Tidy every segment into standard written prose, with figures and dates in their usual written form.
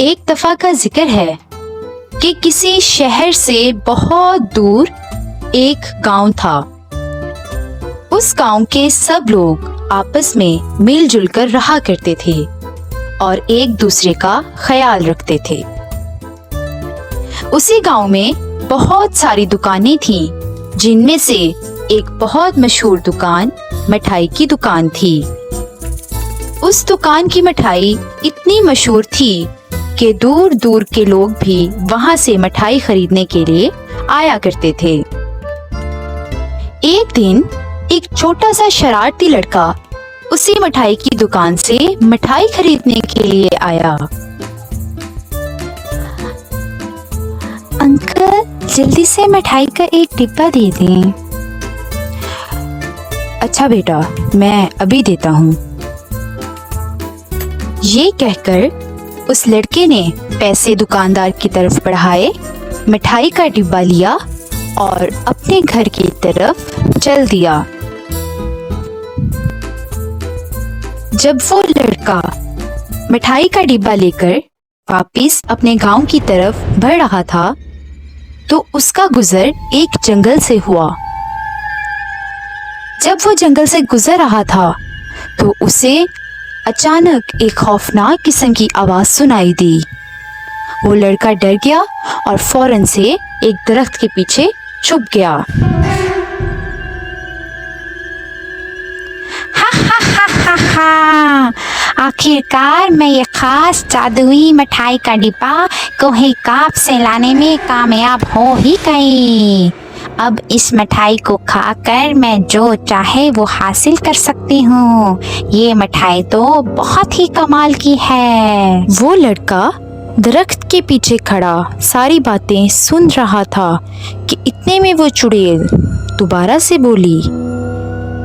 एक दफा का जिक्र है कि किसी शहर से बहुत दूर एक गांव था। उस गांव के सब लोग आपस में मिलजुल कर रहा करते थे और एक दूसरे का ख्याल रखते थे। उसी गांव में बहुत सारी दुकानें थीं, जिनमें से एक बहुत मशहूर दुकान मिठाई की दुकान थी। उस दुकान की मिठाई इतनी मशहूर थी कि दूर दूर के लोग भी वहां से मिठाई खरीदने के लिए आया करते थे। एक दिन एक छोटा सा शरारती लड़का उसी मिठाई की दुकान से मिठाई खरीदने के लिए आया। अंकल, जल्दी से मिठाई का एक डिब्बा दे दें। अच्छा बेटा, मैं अभी देता हूँ। ये कहकर उस लड़के ने पैसे दुकानदार की तरफ बढ़ाए, मिठाई का डिब्बा लिया और अपने घर की तरफ चल दिया। जब वो लड़का मिठाई का डिब्बा लेकर वापिस अपने गांव की तरफ बढ़ रहा था, तो उसका गुजर एक जंगल से हुआ। जब वो जंगल से गुजर रहा था, तो उसे अचानक एक खौफनाक किस्म की आवाज सुनाई दी। वो लड़का डर गया और फौरन से एक दरख्त के पीछे छुप गया। हा, आखिरकार मैं ये खास जादुई मिठाई का डिब्बा कोहे काफ से लाने में कामयाब हो ही गई। अब इस मिठाई को खाकर मैं जो चाहे वो हासिल कर सकती हूँ। ये मिठाई तो बहुत ही कमाल की है। वो लड़का दरख्त के पीछे खड़ा सारी बातें सुन रहा था कि इतने में वो चुड़ैल दोबारा से बोली,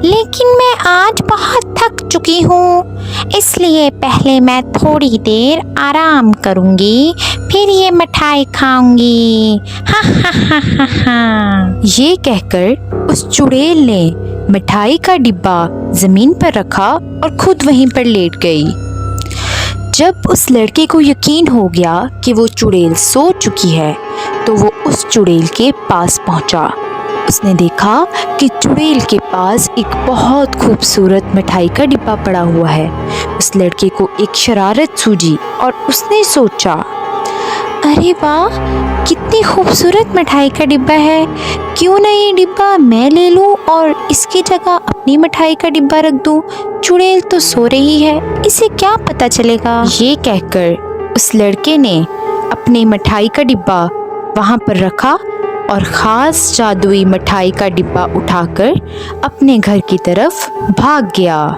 लेकिन मैं आज बहुत थक चुकी हूँ, इसलिए पहले मैं थोड़ी देर आराम करूँगी, फिर ये मिठाई खाऊंगी। हा हा हा हा हा। ये कहकर उस चुड़ैल ने मिठाई का डिब्बा जमीन पर रखा और खुद वहीं पर लेट गई। जब उस लड़के को यकीन हो गया कि वो चुड़ैल सो चुकी है, तो वो उस चुड़ैल के पास पहुंचा। उसने देखा कि चुड़ैल के पास एक बहुत खूबसूरत मिठाई का डिब्बा पड़ा हुआ है। उस लड़के को एक शरारत सूझी और उसने सोचा, अरे वाह, कितनी खूबसूरत मिठाई का डिब्बा है। क्यों ना ये डिब्बा मैं ले लूं और इसकी जगह अपनी मिठाई का डिब्बा रख दूं। चुड़ैल तो सो रही है, इसे क्या पता चलेगा। ये कहकर उस लड़के ने अपनी मिठाई का डिब्बा वहां पर रखा और ख़ास जादुई मिठाई का डिब्बा उठाकर अपने घर की तरफ भाग गया।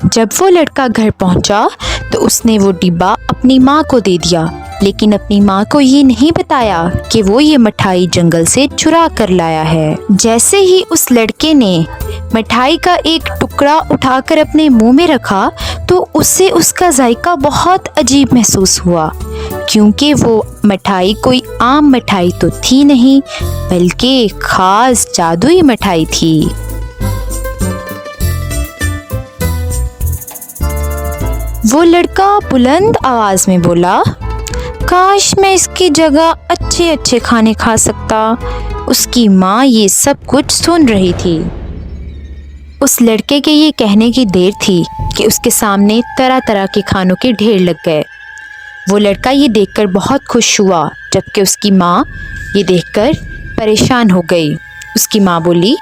जब वो लड़का घर पहुंचा, तो उसने वो डिब्बा अपनी माँ को दे दिया, लेकिन अपनी माँ को ये नहीं बताया कि वो ये मिठाई जंगल से चुरा कर लाया है। जैसे ही उस लड़के ने मिठाई का एक टुकड़ा उठाकर अपने मुंह में रखा, तो उसे उसका जायका बहुत अजीब महसूस हुआ, क्योंकि वो मिठाई कोई आम मिठाई तो थी नहीं, बल्कि खास जादुई मिठाई थी। वो लड़का बुलंद आवाज में बोला, काश मैं इसकी जगह अच्छे अच्छे खाने खा सकता। उसकी माँ ये सब कुछ सुन रही थी। उस लड़के के ये कहने की देर थी कि उसके सामने तरह तरह के खानों के ढेर लग गए। वो लड़का ये देखकर बहुत खुश हुआ, जबकि उसकी माँ ये देखकर परेशान हो गई। उसकी माँ बोली,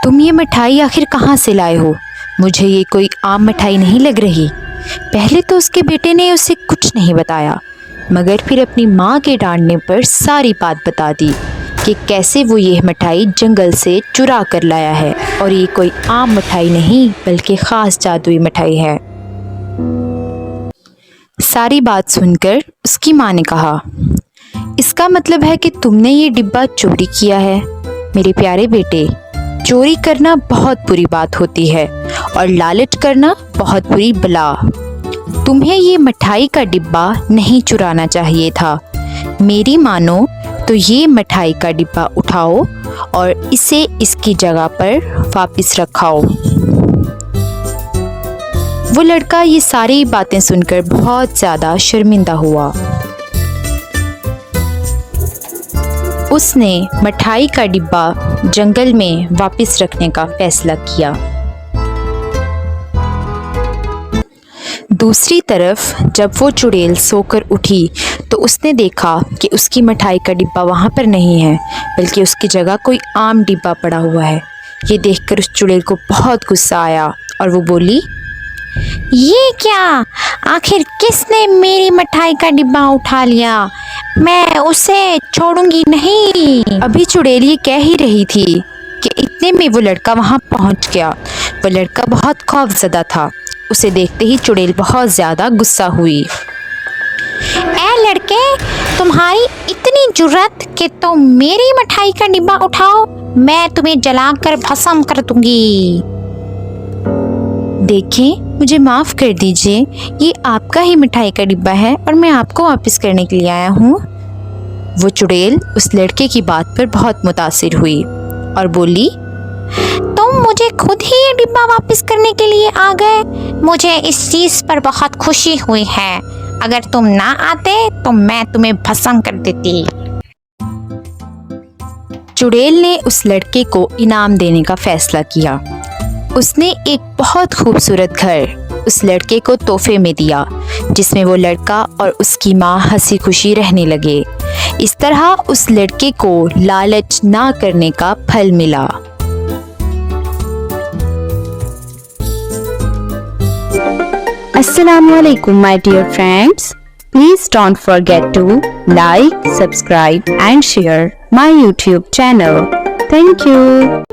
तुम ये मिठाई आखिर कहाँ से लाए हो? मुझे ये कोई आम मिठाई नहीं लग रही। पहले तो उसके बेटे ने उसे कुछ नहीं बताया, मगर फिर अपनी माँ के डांटने पर सारी बात बता दी कि कैसे वो ये मिठाई जंगल से चुरा कर लाया है और ये कोई आम मिठाई नहीं, बल्कि ख़ास जादुई मिठाई है। सारी बात सुनकर उसकी माँ ने कहा, इसका मतलब है कि तुमने ये डिब्बा चोरी किया है। मेरे प्यारे बेटे, चोरी करना बहुत बुरी बात होती है और लालच करना बहुत बुरी बला। तुम्हें ये मिठाई का डिब्बा नहीं चुराना चाहिए था। मेरी मानो तो ये मिठाई का डिब्बा उठाओ और इसे इसकी जगह पर वापस रखाओ। वो लड़का ये सारी बातें सुनकर बहुत ज़्यादा शर्मिंदा हुआ। उसने मिठाई का डिब्बा जंगल में वापस रखने का फैसला किया। दूसरी तरफ जब वो चुड़ैल सोकर उठी तो उसने देखा कि उसकी मिठाई का डिब्बा वहाँ पर नहीं है, बल्कि उसकी जगह कोई आम डिब्बा पड़ा हुआ है। ये देखकर उस चुड़ैल को बहुत गुस्सा आया और वो बोली, ये क्या, आखिर किसने मेरी मिठाई का डिब्बा उठा लिया? मैं उसे छोड़ूंगी नहीं। अभी चुड़ैल ये कह ही रही थी कि इतने में वो लड़का वहाँ पहुँच गया। वो लड़का बहुत खौफजदा था। उसे देखते ही चुड़ैल बहुत ज़्यादा गुस्सा हुई। ए लड़के, तुम्हारी इतनी जुर्रत कि तुम मेरी मिठाई का डिब्बा उठाओ, मैं तुम्हें जलाकर भस्म कर दूंगी। देखें, मुझे माफ़ कर दीजिए, ये आपका ही मिठाई का डिब्बा है और मैं आपको वापस करने के लिए आया हूँ। वो चुड़ैल उस लड़के की बात पर बहुत मुतासिर हुई और बोली, तुम मुझे खुद ही ये डिब्बा वापस करने के लिए आ गए। मुझे इस चीज़ पर बहुत खुशी हुई है। अगर तुम ना आते तो मैं तुम्हें भस्म कर देती। चुड़ैल ने उस लड़के को इनाम देने का फैसला किया। उसने एक बहुत खूबसूरत घर उस लड़के को तोहफे में दिया, जिसमें वो लड़का और उसकी माँ हंसी खुशी रहने लगे। इस तरह उस लड़के को लालच ना करने का फल मिला। Assalamualaikum my dear friends. Please don't forget to like, subscribe and share my YouTube channel. Thank you.